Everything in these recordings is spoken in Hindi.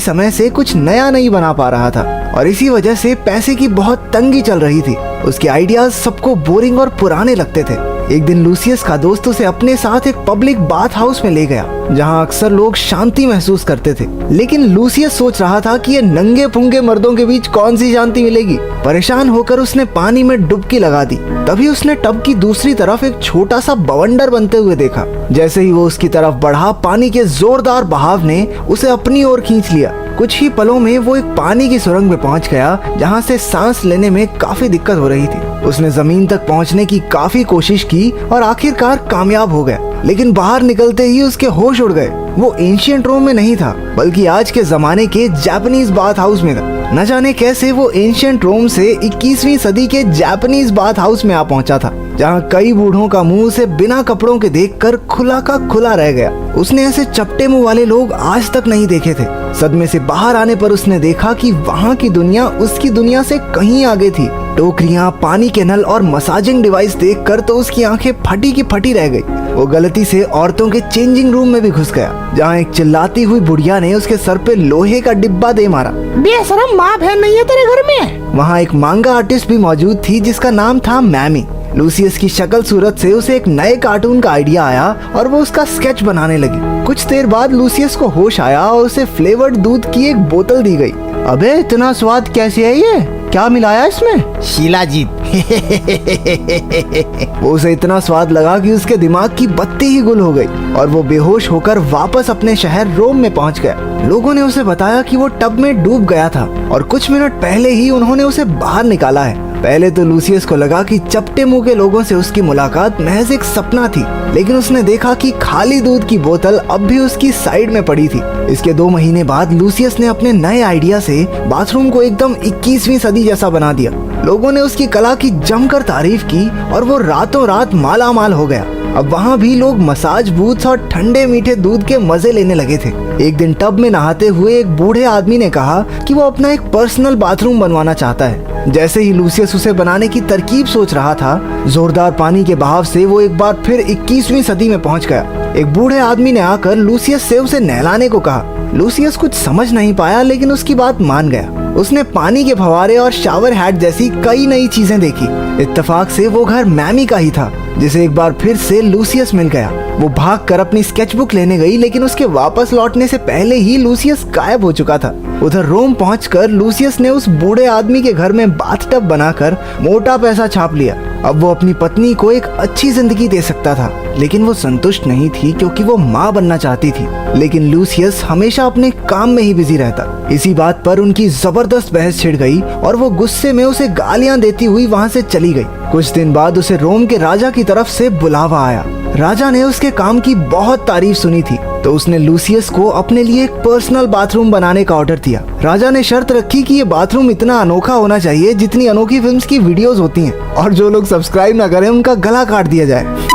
समय से कुछ नया नहीं बना पा रहा था और इसी वजह से पैसे की बहुत तंगी चल रही थी। उसके आइडियाज सबको बोरिंग और पुराने लगते थे। एक दिन लूसियस का दोस्त उसे अपने साथ एक पब्लिक बाथ हाउस में ले गया जहां अक्सर लोग शांति महसूस करते थे। लेकिन लूसियस सोच रहा था कि ये नंगे पुंगे मर्दों के बीच कौन सी शांति मिलेगी। परेशान होकर उसने पानी में डुबकी लगा दी। तभी उसने टब की दूसरी तरफ एक छोटा सा बवंडर बनते हुए देखा। जैसे ही वो उसकी तरफ बढ़ा, पानी के जोरदार बहाव ने उसे अपनी ओर खींच लिया। कुछ ही पलों में वो एक पानी की सुरंग में पहुंच गया जहां से सांस लेने में काफी दिक्कत हो रही थी। उसने जमीन तक पहुंचने की काफी कोशिश की और आखिरकार कामयाब हो गया। लेकिन बाहर निकलते ही उसके होश उड़ गए। वो एंशिएंट रोम में नहीं था बल्कि आज के जमाने के जापानीज बाथ हाउस में था। न जाने कैसे वो एंशिएंट रोम से 21वीं सदी के जापानीज बाथ हाउस में आ पहुंचा था जहां कई बूढ़ों का मुंह उसे बिना कपड़ों के देखकर खुला का खुला रह गया। उसने ऐसे चपटे मुंह वाले लोग आज तक नहीं देखे थे। सदमे से बाहर आने पर उसने देखा कि वहां की दुनिया उसकी दुनिया से कहीं आगे थी। टोकरियां, पानी के नल और मसाजिंग डिवाइस देखकर तो उसकी आंखें फटी की फटी रह गई। वो गलती से औरतों के चेंजिंग रूम में भी घुस गया जहां एक चिल्लाती हुई बुढ़िया ने उसके सर पे लोहे का डिब्बा दे मारा। बेशरम, माँ बहन नहीं है तेरे घर में? वहाँ एक मांगा आर्टिस्ट भी मौजूद थी जिसका नाम था मैमी। लूसियस की शक्ल सूरत से उसे एक नए कार्टून का आइडिया आया और वो उसका स्केच बनाने लगी। कुछ देर बाद लूसियस को होश आया और उसे फ्लेवर्ड दूध की एक बोतल दी गई। अबे इतना स्वाद कैसे है ये? क्या मिलाया इसमें? शिलाजीत। वो उसे इतना स्वाद लगा कि उसके दिमाग की बत्ती ही गुल हो गई और वो बेहोश होकर वापस अपने शहर रोम में पहुंच गया। लोगों ने उसे बताया कि वो टब में डूब गया था और कुछ मिनट पहले ही उन्होंने उसे बाहर निकाला है। पहले तो लूसियस को लगा कि चपटे मुंह के लोगों से उसकी मुलाकात महज एक सपना थी, लेकिन उसने देखा कि खाली दूध की बोतल अब भी उसकी साइड में पड़ी थी। इसके 2 महीने बाद लूसियस ने अपने नए आइडिया से बाथरूम को एकदम 21वीं सदी जैसा बना दिया। लोगों ने उसकी कला की जमकर तारीफ की और वो रातों रात माला माल हो गया। अब वहाँ भी लोग मसाज बूथ्स और ठंडे मीठे दूध के मजे लेने लगे थे। एक दिन टब में नहाते हुए एक बूढ़े आदमी ने कहा कि वो अपना एक पर्सनल बाथरूम बनवाना चाहता है। जैसे ही लूसियस उसे बनाने की तरकीब सोच रहा था, जोरदार पानी के बहाव से वो एक बार फिर 21वीं सदी में पहुंच गया। एक बूढ़े आदमी ने आकर लूसियस से उसे नहलाने को कहा। लूसियस कुछ समझ नहीं पाया लेकिन उसकी बात मान गया। उसने पानी के फव्वारे और शावर हैट जैसी कई नई चीजें देखी। इत्तेफाक से वो घर मैमी का ही था जिसे एक बार फिर से लूसियस मिल गया। वो भागकर अपनी स्केचबुक लेने गई लेकिन उसके वापस लौटने से पहले ही लूसियस गायब हो चुका था। उधर रोम पहुंचकर लूसियस ने उस बूढ़े आदमी के घर में बाथटब बनाकर मोटा पैसा छाप लिया। अब वो अपनी पत्नी को एक अच्छी जिंदगी दे सकता था, लेकिन वो संतुष्ट नहीं थी क्योंकि वो माँ बनना चाहती थी। लेकिन लूसियस हमेशा अपने काम में ही बिजी रहता। इसी बात पर उनकी जबरदस्त बहस छिड़ गई और वो गुस्से में उसे गालियां देती हुई वहाँ से चली गई। कुछ दिन बाद उसे रोम के राजा की तरफ से बुलावा आया। राजा ने उसके काम की बहुत तारीफ सुनी थी तो उसने लूसियस को अपने लिए एक पर्सनल बाथरूम बनाने का ऑर्डर दिया। राजा ने शर्त रखी कि ये बाथरूम इतना अनोखा होना चाहिए जितनी अनोखी फिल्म्स की वीडियोस होती हैं और जो लोग सब्सक्राइब ना करें उनका गला काट दिया जाए।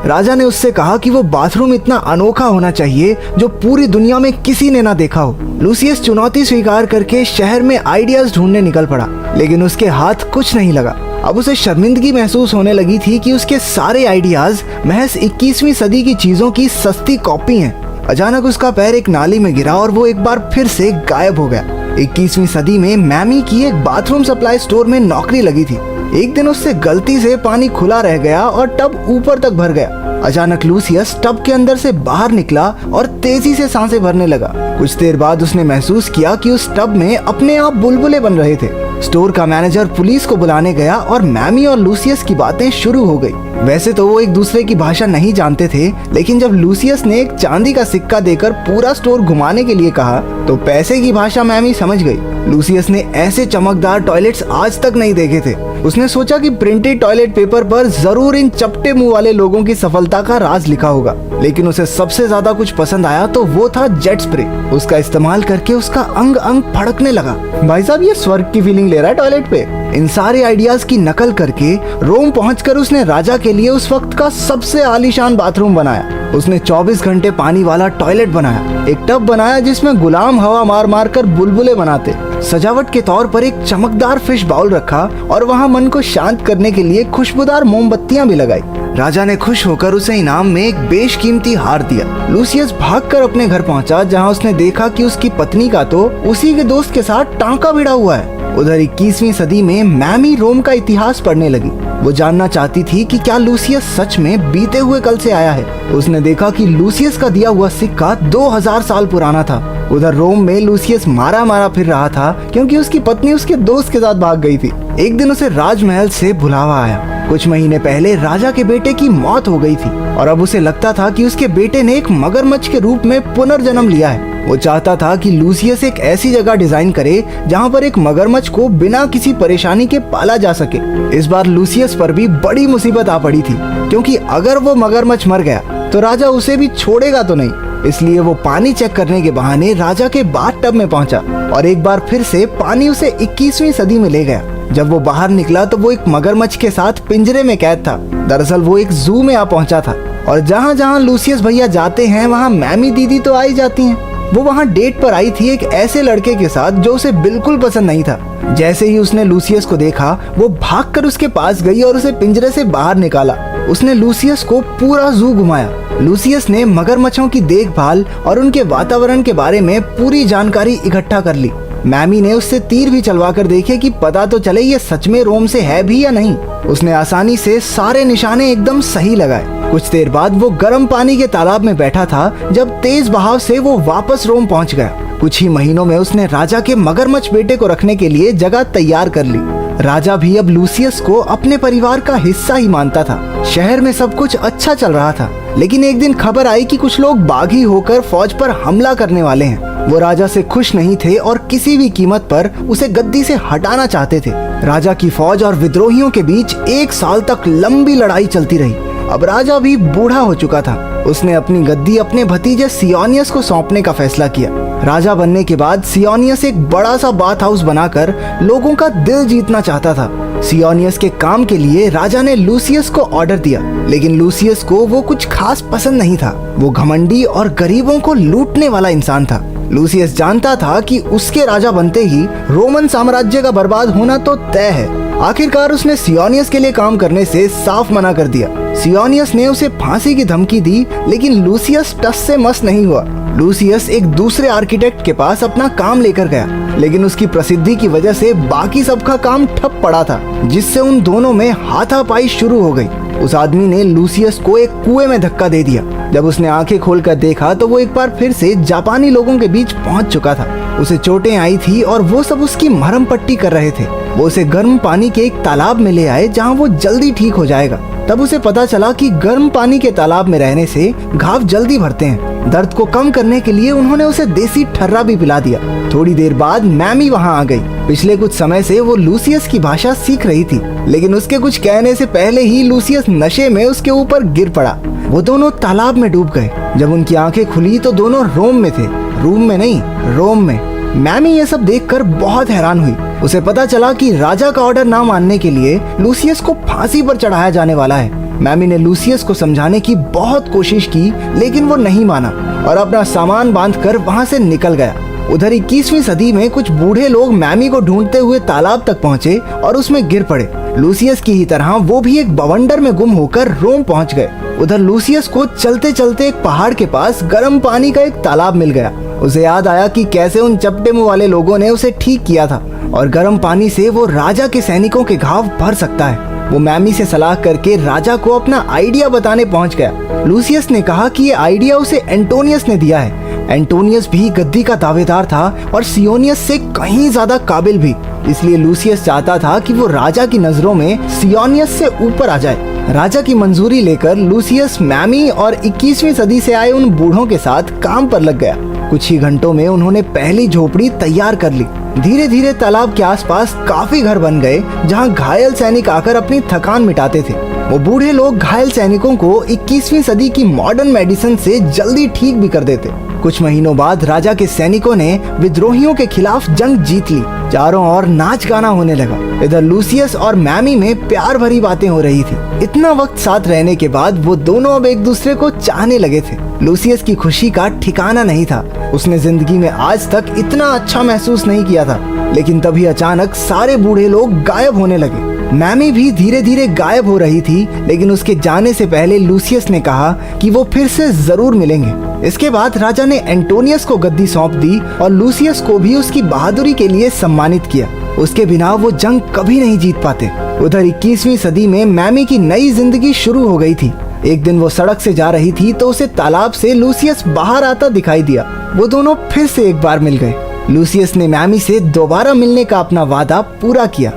राजा ने उससे कहा कि वो बाथरूम इतना अनोखा होना चाहिए जो पूरी दुनिया में किसी ने ना देखा हो। लूसियस चुनौती स्वीकार करके शहर में आइडियाज ढूंढने निकल पड़ा, लेकिन उसके हाथ कुछ नहीं लगा। अब उसे शर्मिंदगी महसूस होने लगी थी कि उसके सारे आइडियाज महज 21वीं सदी की चीजों की सस्ती कॉपी हैं। अचानक उसका पैर एक नाली में गिरा और वो एक बार फिर से गायब हो गया। 21वीं सदी में मैमी की एक बाथरूम सप्लाई स्टोर में नौकरी लगी थी। एक दिन उससे गलती से पानी खुला रह गया और टब ऊपर तक भर गया। अचानक लूसियस टब के अंदर से बाहर निकला और तेजी से सांसें भरने लगा। कुछ देर बाद उसने महसूस किया कि उस टब में अपने आप बुलबुले बन रहे थे। स्टोर का मैनेजर पुलिस को बुलाने गया और मैमी और लूसियस की बातें शुरू हो गई। वैसे तो वो एक दूसरे की भाषा नहीं जानते थे, लेकिन जब लूसियस ने एक चांदी का सिक्का देकर पूरा स्टोर घुमाने के लिए कहा तो पैसे की भाषा मैमी समझ गई। लूसियस ने ऐसे चमकदार टॉयलेट्स आज तक नहीं देखे थे। उसने सोचा कि प्रिंटेड टॉयलेट पेपर पर जरूर इन चपटे मुंह वाले लोगों की सफलता का राज लिखा होगा, लेकिन उसे सबसे ज्यादा कुछ पसंद आया तो वो था जेट स्प्रे। उसका इस्तेमाल करके उसका अंग अंग फड़कने लगा। भाई साहब, ये स्वर्ग की फीलिंग ले रहा है टॉयलेट पे। इन सारे आइडियाज की नकल करके रोम पहुंचकर उसने राजा के लिए उस वक्त का सबसे आलीशान बाथरूम बनाया। उसने 24 घंटे पानी वाला टॉयलेट बनाया, एक टब बनाया जिसमें गुलाम हवा मार मार कर बुलबुले बनाते। सजावट के तौर पर एक चमकदार फिश बाउल रखा और वहाँ मन को शांत करने के लिए खुशबूदार मोमबत्तियां भी लगाई। राजा ने खुश होकर उसे इनाम में एक बेशकीमती हार दिया। लूसियस भागकर अपने घर पहुंचा, जहां उसने देखा कि उसकी पत्नी का तो उसी के दोस्त के साथ टांका भिड़ा हुआ है। उधर 21वीं सदी में मैमी रोम का इतिहास पढ़ने लगी। वो जानना चाहती थी कि क्या लूसियस सच में बीते हुए कल से आया है। उसने देखा कि लूसियस का दिया हुआ सिक्का 2000 साल पुराना था। उधर रोम में लूसियस मारा मारा फिर रहा था क्योंकि उसकी पत्नी उसके दोस्त के साथ भाग गई थी। एक दिन उसे राजमहल से बुलावा आया। कुछ महीने पहले राजा के बेटे की मौत हो गई थी और अब उसे लगता था कि उसके बेटे ने एक मगरमच्छ के रूप में पुनर्जन्म लिया है। वो चाहता था कि लूसियस एक ऐसी जगह डिजाइन करे जहाँ पर एक मगरमच्छ को बिना किसी परेशानी के पाला जा सके। इस बार लूसियस पर भी बड़ी मुसीबत आ पड़ी थी, क्योंकि अगर वो मगरमच्छ मर गया तो राजा उसे भी छोड़ेगा तो नहीं। इसलिए वो पानी चेक करने के बहाने राजा के बाथटब में पहुंचा और एक बार फिर से पानी उसे 21वीं सदी में ले गया। जब वो बाहर निकला तो वो एक मगरमच्छ के साथ पिंजरे में कैद था। दरअसल वो एक जू में आ पहुंचा था और जहाँ जहाँ लूसियस भैया जाते हैं वहाँ मैमी दीदी तो आई जाती हैं। वो वहाँ डेट पर आई थी एक ऐसे लड़के के साथ जो उसे बिल्कुल पसंद नहीं था। जैसे ही उसने लूसियस को देखा वो भागकर उसके पास गई और उसे पिंजरे से बाहर निकाला। उसने लूसियस को पूरा जू घुमाया। लूसियस ने मगरमच्छों की देखभाल और उनके वातावरण के बारे में पूरी जानकारी इकट्ठा कर ली। मैमी ने उससे तीर भी चलवा कर देखे कि पता तो चले ये सच में रोम से है भी या नहीं। उसने आसानी से सारे निशाने एकदम सही लगाए। कुछ देर बाद वो गर्म पानी के तालाब में बैठा था जब तेज बहाव से वो वापस रोम पहुंच गया। कुछ ही महीनों में उसने राजा के मगरमच्छ बेटे को रखने के लिए जगह तैयार कर ली। राजा भी अब लूसियस को अपने परिवार का हिस्सा ही मानता था। शहर में सब कुछ अच्छा चल रहा था, लेकिन एक दिन खबर आई कि कुछ लोग बागी होकर फौज पर हमला करने वाले हैं। वो राजा से खुश नहीं थे और किसी भी कीमत पर उसे गद्दी से हटाना चाहते थे। राजा की फौज और विद्रोहियों के बीच 1 साल तक लंबी लड़ाई चलती रही। अब राजा भी बूढ़ा हो चुका था। उसने अपनी गद्दी अपने भतीजे सियोनियस को सौंपने का फैसला किया। राजा बनने के बाद सियोनियस एक बड़ा सा बाथ हाउस बनाकर लोगों का दिल जीतना चाहता था। सियोनियस के काम के लिए राजा ने लूसियस को ऑर्डर दिया, लेकिन लूसियस को वो कुछ खास पसंद नहीं था। वो घमंडी और गरीबों को लूटने वाला इंसान था। लूसियस जानता था कि उसके राजा बनते ही रोमन साम्राज्य का बर्बाद होना तो तय है। आखिरकार उसने सियोनियस के लिए काम करने से साफ मना कर दिया। सियोनियस ने उसे फांसी की धमकी दी, लेकिन लूसियस टस से मस नहीं हुआ। लूसियस एक दूसरे आर्किटेक्ट के पास अपना काम लेकर गया, लेकिन उसकी प्रसिद्धि की वजह से बाकी सबका काम ठप पड़ा था, जिससे उन दोनों में हाथापाई शुरू हो गई। उस आदमी ने लूसियस को एक कुएं में धक्का दे दिया। जब उसने आंखें खोलकर देखा तो वो एक बार फिर से जापानी लोगों के बीच पहुंच चुका था। उसे चोटें आई थी और वो सब उसकी मरहम पट्टी कर रहे थे। वो उसे गर्म पानी के एक तालाब में ले आए जहां वो जल्दी ठीक हो जाएगा। तब उसे पता चला कि गर्म पानी के तालाब में रहने से घाव जल्दी भरते हैं। दर्द को कम करने के लिए उन्होंने उसे देसी ठर्रा भी पिला दिया। थोड़ी देर बाद मैमी वहां आ गई। पिछले कुछ समय से वो लूसियस की भाषा सीख रही थी, लेकिन उसके कुछ कहने से पहले ही लूसियस नशे में उसके ऊपर गिर पड़ा। वो दोनों तालाब में डूब गए। जब उनकी आंखें खुली तो दोनों रोम में थे, रूम में नहीं, रोम में। मैमी ये सब देखकर बहुत हैरान हुई। उसे पता चला कि राजा का ऑर्डर ना मानने के लिए लूसियस को फांसी पर चढ़ाया जाने वाला है। मैमी ने लूसियस को समझाने की बहुत कोशिश की, लेकिन वो नहीं माना और अपना सामान बांधकर वहां से निकल गया। उधर 21वीं सदी में कुछ बूढ़े लोग मैमी को ढूंढते हुए तालाब तक पहुंचे और उसमें गिर पड़े। लूसियस की ही तरह वो भी एक बवंडर में गुम होकर रोम पहुंच गए। उधर लूसियस को चलते चलते एक पहाड़ के पास गर्म पानी का एक तालाब मिल गया। उसे याद आया कि कैसे उन चपटे मुंह वाले लोगों ने उसे ठीक किया था और गर्म पानी से वो राजा के सैनिकों के घाव भर सकता है। वो मैमी से सलाह करके राजा को अपना आइडिया बताने पहुंच गया। लूसियस ने कहा कि ये आइडिया उसे एंटोनियस ने दिया है। एंटोनियस भी गद्दी का दावेदार था और सियोनियस से कहीं ज्यादा काबिल भी। इसलिए लूसियस चाहता था कि वो राजा की नजरों में सियोनियस से ऊपर आ जाए। राजा की मंजूरी लेकर लूसियस मैमी और 21वीं सदी से आए उन बूढ़ों के साथ काम पर लग गया। कुछ ही घंटों में उन्होंने पहली झोपड़ी तैयार कर ली। धीरे धीरे तालाब के आसपास काफी घर बन गए, जहां घायल सैनिक आकर अपनी थकान मिटाते थे। वो बूढ़े लोग घायल सैनिकों को 21वीं सदी की मॉडर्न मेडिसिन से जल्दी ठीक भी कर देते। कुछ महीनों बाद राजा के सैनिकों ने विद्रोहियों के खिलाफ जंग जीत ली। चारों ओर नाच गाना होने लगा। इधर लूसियस और मैमी में प्यार भरी बातें हो रही थी। इतना वक्त साथ रहने के बाद वो दोनों अब एक दूसरे को चाहने लगे थे। लूसियस की खुशी का ठिकाना नहीं था। उसने जिंदगी में आज तक इतना अच्छा महसूस नहीं किया था। लेकिन तभी अचानक सारे बूढ़े लोग गायब होने लगे। मैमी भी धीरे धीरे गायब हो रही थी, लेकिन उसके जाने से पहले लूसियस ने कहा कि वो फिर से जरूर मिलेंगे। इसके बाद राजा ने एंटोनियस को गद्दी सौंप दी और लूसियस को भी उसकी बहादुरी के लिए सम्मानित किया। उसके बिना वो जंग कभी नहीं जीत पाते। उधर 21वीं सदी में मैमी की नई जिंदगी शुरू हो गई थी। एक दिन वो सड़क से जा रही थी तो उसे तालाब से लूसियस बाहर आता दिखाई दिया। वो दोनों फिर से एक बार मिल गए। लूसियस ने मैमी से दोबारा मिलने का अपना वादा पूरा किया।